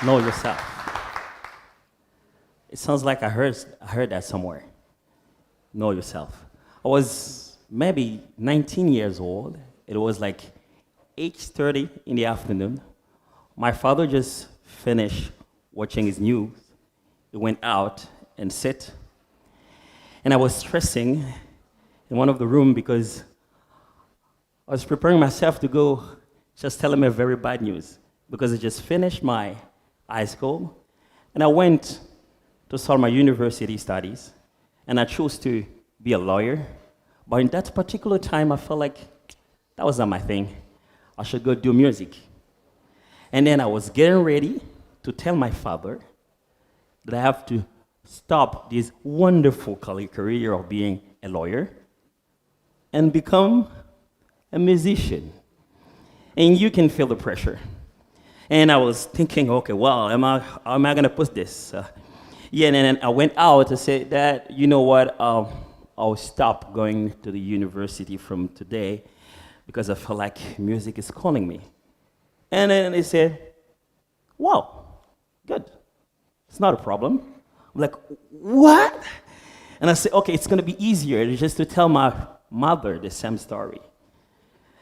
Know yourself. It sounds like I heard that somewhere. Know yourself. I was maybe 19 years old. It was like 8:30 in the afternoon. My father just finished watching his news. He went out and sit. And I was stressing in one of the room because I was preparing myself to go just tell him a very bad news because I just finished my high school and I went to start my university studies and I chose to be a lawyer. But in that particular time, I felt like that was not my thing. I should go do music. And then I was getting ready to tell my father that I have to stop this wonderful career of being a lawyer and become a musician. And you can feel the pressure. And I was thinking, okay, well, how am I going to put this? And then I went out to say that, you know what, I'll stop going to the university from today because I feel like music is calling me. And then they said, wow, good. It's not a problem. I'm like, what? And I said, okay, it's going to be easier just to tell my mother the same story.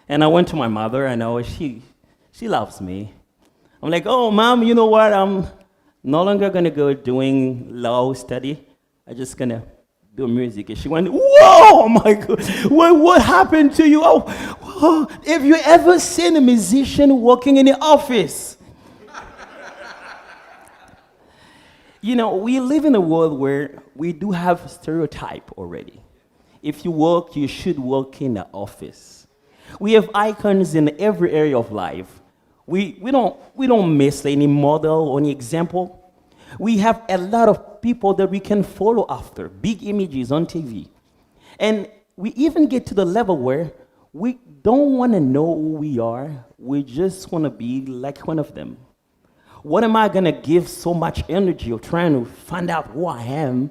And I went to my mother, and she loves me. I'm like, oh, Mom, you know what? I'm no longer going to go doing law study. I'm just going to do music. And she went, whoa, oh my God, what happened to you? Oh, have you ever seen a musician working in the office? You know, we live in a world where we do have stereotype already. If you work, you should work in the office. We have icons in every area of life. We don't miss any model or any example. We have a lot of people that we can follow after, big images on TV. And we even get to the level where we don't want to know who we are. We just want to be like one of them. What am I going to give so much energy of trying to find out who I am?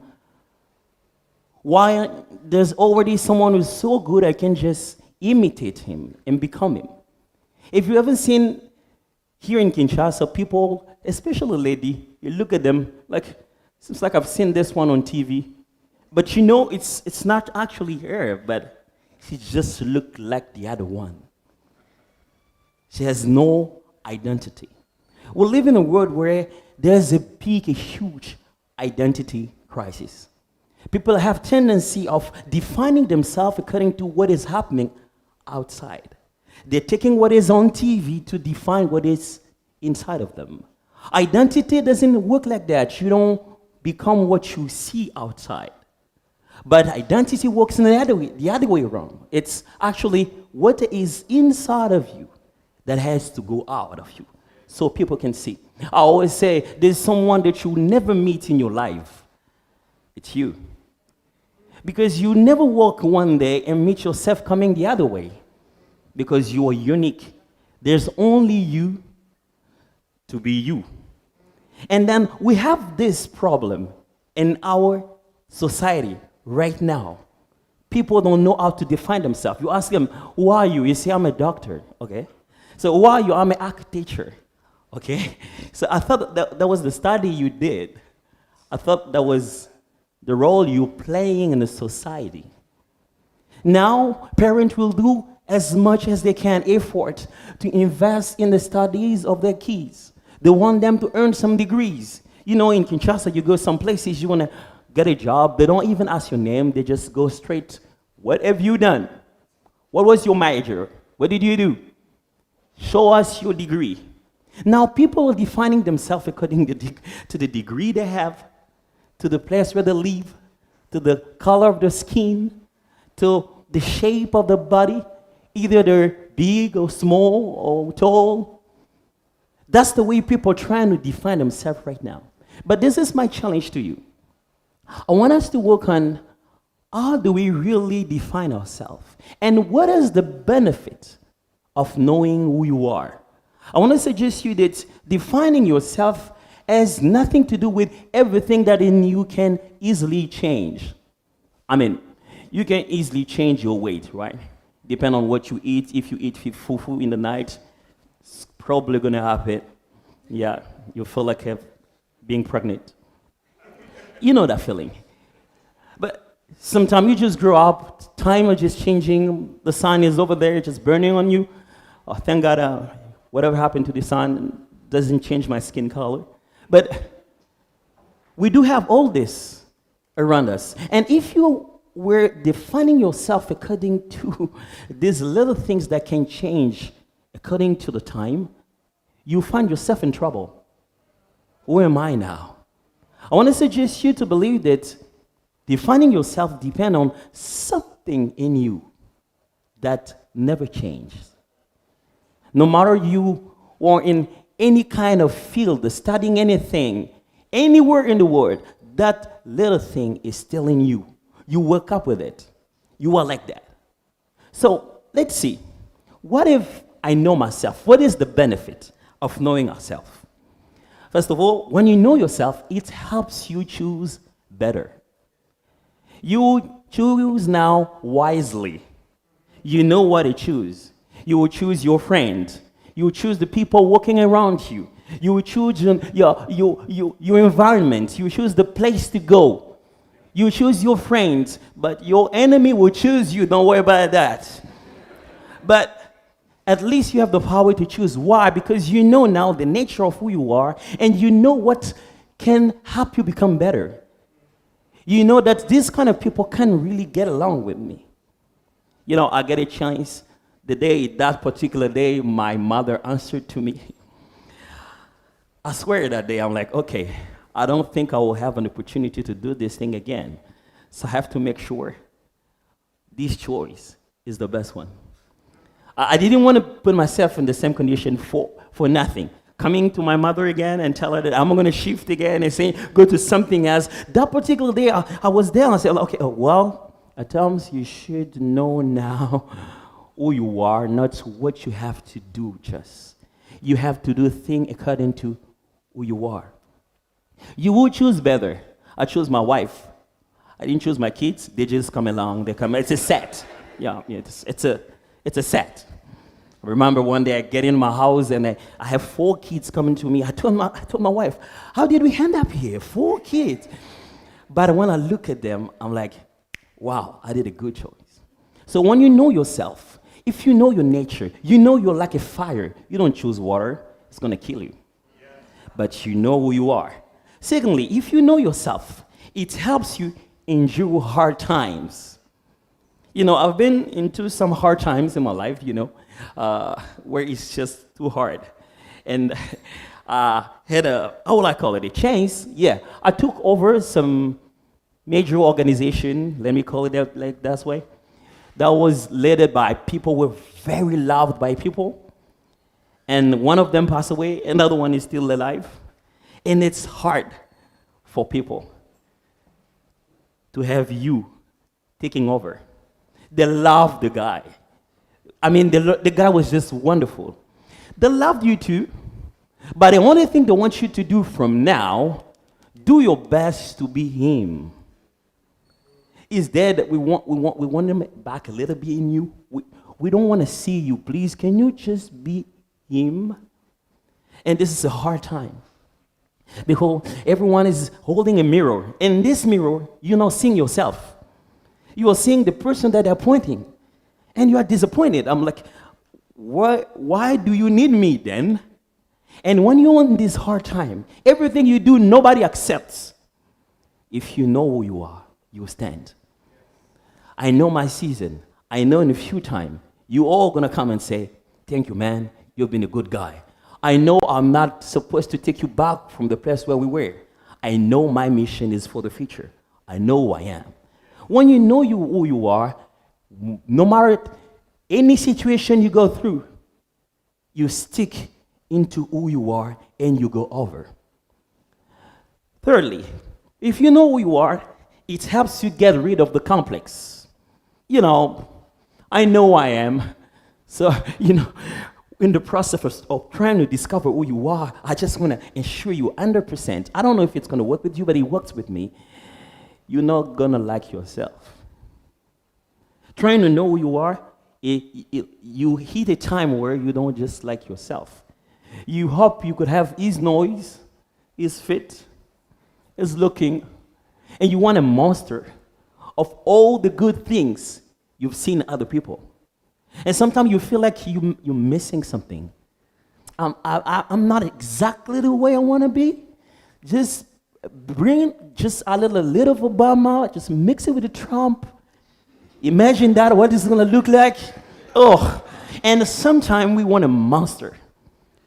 Why there's already someone who's so good I can just imitate him and become him. If you haven't seen here in Kinshasa, people, especially a lady, you look at them like, seems like I've seen this one on TV. But you know, it's not actually her, but she just looked like the other one. She has no identity. We live in a world where there's a huge identity crisis. People have tendency of defining themselves according to what is happening outside. They're taking what is on TV to define what is inside of them. Identity doesn't work like that. You don't become what you see outside. But identity works in the other way around. It's actually what is inside of you that has to go out of you so people can see. I always say there's someone that you'll never meet in your life. It's you. Because you never walk one day and meet yourself coming the other way. Because you are unique. There's only you to be you. And then we have this problem in our society right now. People don't know how to define themselves. You ask them, who are you? You say, I'm a doctor. Okay. So who are you? I'm an architecture. Okay. So I thought that was the study you did. I thought that was the role you're playing in the society. Now, parents will do as much as they can effort to invest in the studies of their kids. They want them to earn some degrees. You know, in Kinshasa, you go some places, you want to get a job. They don't even ask your name. They just go straight, what have you done? What was your major? What did you do? Show us your degree. Now, people are defining themselves according to the degree they have, to the place where they live, to the color of the skin, to the shape of the body. Either they're big or small or tall. That's the way people are trying to define themselves right now. But this is my challenge to you. I want us to work on how do we really define ourselves? And what is the benefit of knowing who you are? I want to suggest to you that defining yourself has nothing to do with everything that in you can easily change. I mean, you can easily change your weight, right? Depending on what you eat. If you eat fufu in the night, it's probably going to happen. Yeah, You feel like being pregnant. You know that feeling. But sometimes you just grow up, time is just changing, the sun is over there just burning on you. Oh, thank God, whatever happened to the sun doesn't change my skin color. But we do have all this around us. And if you were defining yourself according to these little things that can change according to the time, you find yourself in trouble. Where am I now? I want to suggest you to believe that defining yourself depends on something in you that never changes. No matter you are in any kind of field, studying anything, anywhere in the world, that little thing is still in you. You wake up with it. You are like that. So let's see. What if I know myself? What is the benefit of knowing ourselves? First of all, when you know yourself, it helps you choose better. You choose now wisely. You know what to choose. You will choose your friend. You will choose the people walking around you. You will choose your environment. You will choose the place to go. You choose your friends, but your enemy will choose you. Don't worry about that. But at least you have the power to choose. Why? Because you know now the nature of who you are, and you know what can help you become better. You know that these kind of people can really get along with me. You know, I get a chance. That particular day, my mother answered to me. I swear that day, I'm like, okay, I don't think I will have an opportunity to do this thing again. So I have to make sure this choice is the best one. I didn't want to put myself in the same condition for nothing. Coming to my mother again and tell her that I'm going to shift again and say, go to something else. That particular day, I was there and I said, okay, well, at times you should know now who you are, not what you have to do just. You have to do things according to who you are. You will choose better. I chose my wife. I didn't choose my kids. They just come along. They come. It's a set. Yeah, it's a set. I remember one day I get in my house and I have 4 kids coming to me. I told my wife, how did we end up here? 4 kids. But when I look at them, I'm like, wow, I did a good choice. So when you know yourself, if you know your nature, you know you're like a fire. You don't choose water. It's going to kill you. Yeah. But you know who you are. Secondly, if you know yourself, it helps you endure hard times. You know, I've been into some hard times in my life, where it's just too hard. And I had how will I call it, a chance? Yeah, I took over some major organization, let me call it like that way, that was led by people who were very loved by people. And one of them passed away, another one is still alive. And it's hard for people to have you taking over. They loved the guy. I mean, the guy was just wonderful. They loved you too, but the only thing they want you to do from now, do your best to be him. Is there that we want them back a little bit in you? We don't want to see you. Please, can you just be him? And this is a hard time. Because everyone is holding a mirror. In this mirror, you're not seeing yourself. You are seeing the person that they're pointing. And you are disappointed. I'm like, why do you need me then? And when you're in this hard time, everything you do, nobody accepts. If you know who you are, you will stand. I know my season. I know in a few time, you all going to come and say, thank you, man. You've been a good guy. I know I'm not supposed to take you back from the place where we were. I know my mission is for the future. I know who I am. When you know who you are, no matter any situation you go through, you stick into who you are and you go over. Thirdly, if you know who you are, it helps you get rid of the complex. I know I am. So, in the process of trying to discover who you are, I just want to ensure you 100%. I don't know if it's going to work with you, but it works with me. You're not going to like yourself. Trying to know who you are, you hit a time where you don't just like yourself. You hope you could have his noise, his fit, his looking, and you want a monster of all the good things you've seen in other people. And sometimes you feel like you're missing something. I'm not exactly the way I want to be. Just bring just a little of Obama, just mix it with the Trump. Imagine that, what it's going to look like. Oh, and sometimes we want a monster.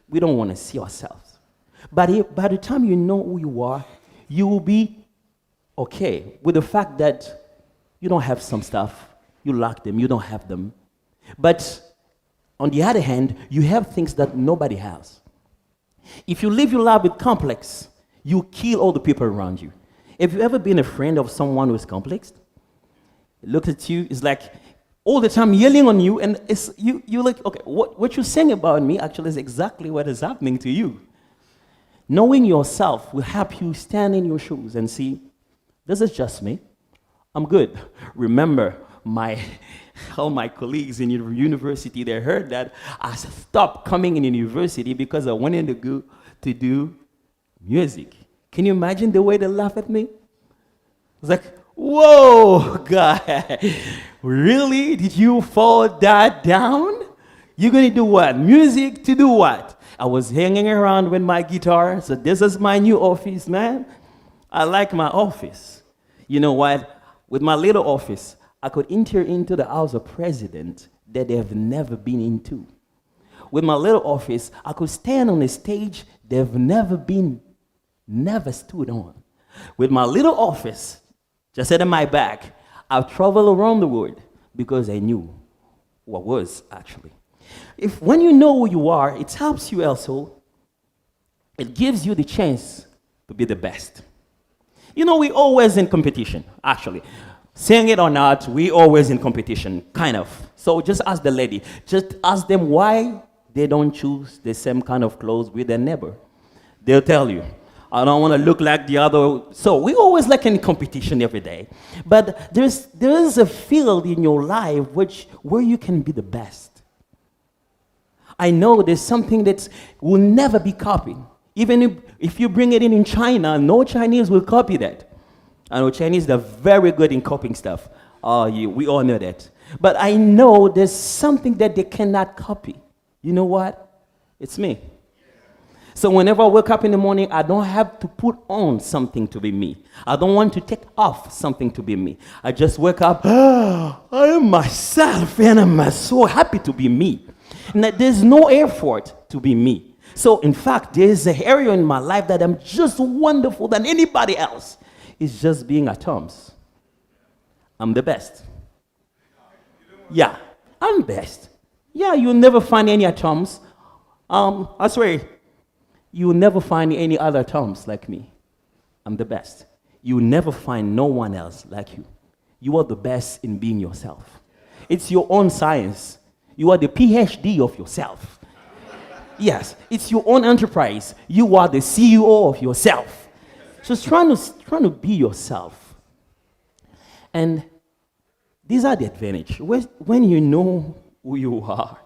We don't want to see ourselves. But by the time you know who you are, you will be okay with the fact that you don't have some stuff. You lack them. You don't have them. But on the other hand, you have things that nobody has. If you live your life with complex, you kill all the people around you. Have you ever been a friend of someone who's complex? It looks at you, it's like all the time yelling on you, and it's you're like, okay, what you're saying about me actually is exactly what is happening to you. Knowing yourself will help you stand in your shoes and see, this is just me. I'm good. Remember, all my colleagues in university, they heard that I stopped coming in university because I wanted to do music. Can you imagine the way they laugh at me? It's like, whoa, guy, really? Did you fall that down? You're going to do what? Music to do what? I was hanging around with my guitar, so this is my new office, man. I like my office. You know what? With my little office, I could enter into the house of president that they have never been into. With my little office, I could stand on a stage they've never stood on. With my little office, just at my back, I've traveled around the world because I knew who I was actually. When you know who you are, it helps you also. It gives you the chance to be the best. You know, we're always in competition, actually. Saying it or not, we always in competition, kind of. So just ask the lady. Just ask them why they don't choose the same kind of clothes with their neighbor. They'll tell you, I don't want to look like the other. So we always like in competition every day. But there is a field in your life where you can be the best. I know there's something that will never be copied. Even if you bring it in China, no Chinese will copy that. I know Chinese are very good in copying stuff. We all know that. But I know there's something that they cannot copy. You know what? It's me. So whenever I wake up in the morning, I don't have to put on something to be me. I don't want to take off something to be me. I just wake up, I am myself, and I'm so happy to be me. And there's no effort to be me. So in fact, there's an area in my life that I'm just wonderful than anybody else. It's just being Athom's. I'm the best. Yeah, I'm best. Yeah, you'll never find any Athoms. I swear, you'll never find any other Athoms like me. I'm the best. You'll never find no one else like you. You are the best in being yourself. It's your own science. You are the PhD of yourself. Yes, it's your own enterprise. You are the CEO of yourself. Just trying to be yourself. And these are the advantage. When you know who you are,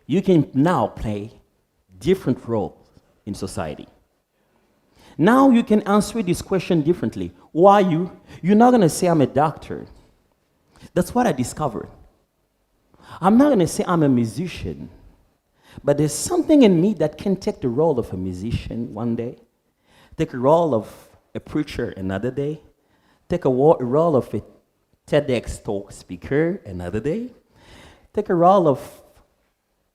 you can now play different roles in society. Now you can answer this question differently. Who are you? You're not going to say I'm a doctor. That's what I discovered. I'm not going to say I'm a musician. But there's something in me that can take the role of a musician one day, take a role of a preacher another day, take a role of a TEDx talk speaker another day, take a role of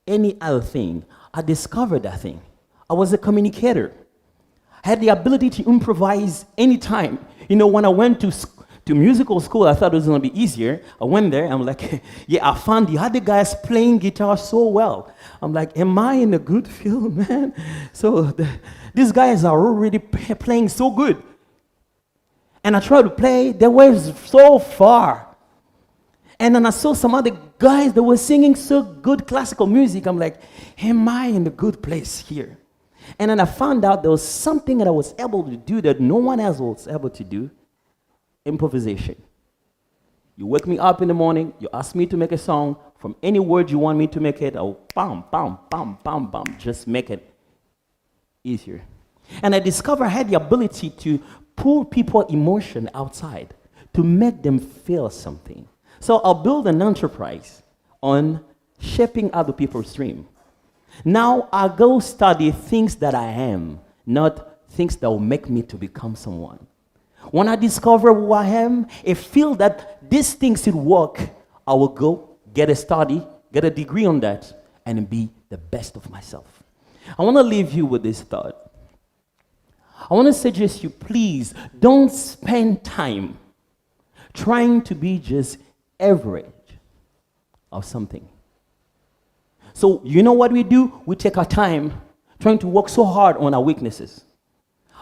any other thing. I discovered that thing. I was a communicator. I had the ability to improvise anytime. You know, when I went to musical school, I thought it was going to be easier. I went there, I'm like, yeah, I found the other guys playing guitar so well. I'm like, am I in a good field, man? So these guys are already playing so good. And I tried to play, they were so far. And then I saw some other guys that were singing so good classical music. I'm like, am I in a good place here? And then I found out there was something that I was able to do that no one else was able to do. Improvisation. You wake me up in the morning, you ask me to make a song, From any word you want me to make it, I'll bam, bam, bam, bam, bam, just make it easier. And I discovered I had the ability to pull people emotion outside, to make them feel something. So I'll build an enterprise on shaping other people's dream. Now I'll go study things that I am, not things that will make me to become someone. When I discover who I am, I feel that these things should work, I will go get a study, get a degree on that, and be the best of myself. I want to leave you with this thought. I want to suggest you, please, don't spend time trying to be just average of something. So you know what we do? We take our time trying to work so hard on our weaknesses.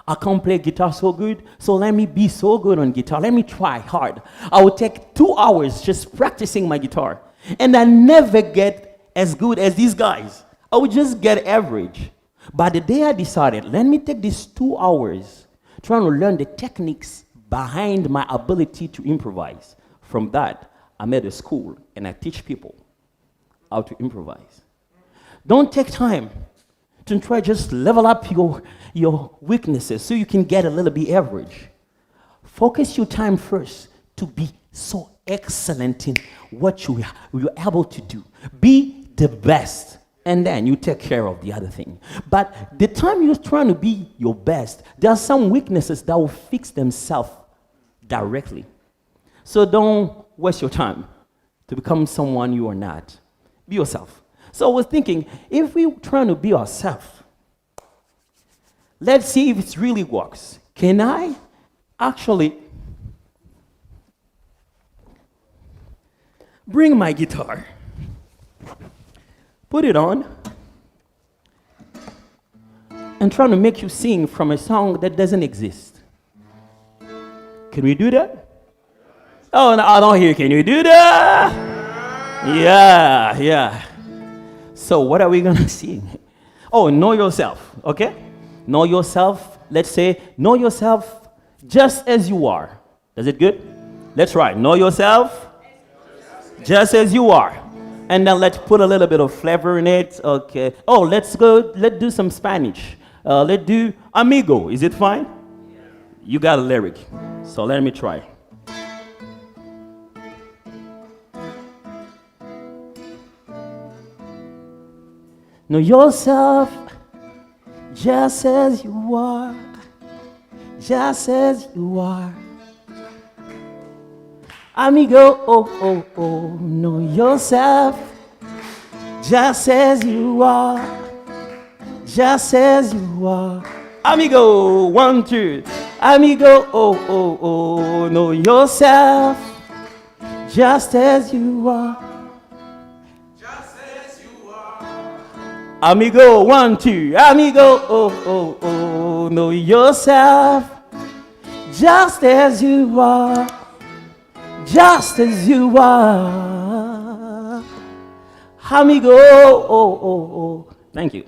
I can't play guitar so good, so let me be so good on guitar. Let me try hard. I will take 2 hours just practicing my guitar, and I never get as good as these guys. I would just get average. By the day I decided, let me take these 2 hours trying to learn the techniques behind my ability to improvise. From that, I made a school, and I teach people how to improvise. Don't take time to try just level up your weaknesses so you can get a little bit average. Focus your time first to be so excellent in what you're able to do. Be the best, and then you take care of the other thing. But the time you're trying to be your best, there are some weaknesses that will fix themselves directly. So don't waste your time to become someone you are not. Be yourself. So I was thinking, if we're trying to be ourselves, let's see if it really works. Can I actually bring my guitar, put it on, and try to make you sing from a song that doesn't exist? Can we do that? Oh, no, I don't hear. Can you do that? Yeah. So what are we going to sing? Oh, know yourself, okay? Know yourself. Let's say, know yourself just as you are. Does it good? Let's try. Know yourself just as you are. And then let's put a little bit of flavor in it. Okay. Oh, let's do some Spanish. Let's do amigo. Is it fine? You got a lyric. So let me try. Know yourself just as you are, just as you are. Amigo, know yourself just as you are, just as you are. Amigo, 1, 2. Amigo, know yourself just as you are. Amigo, 1, 2. Amigo, know yourself just as you are, just as you are. Amigo, Thank you.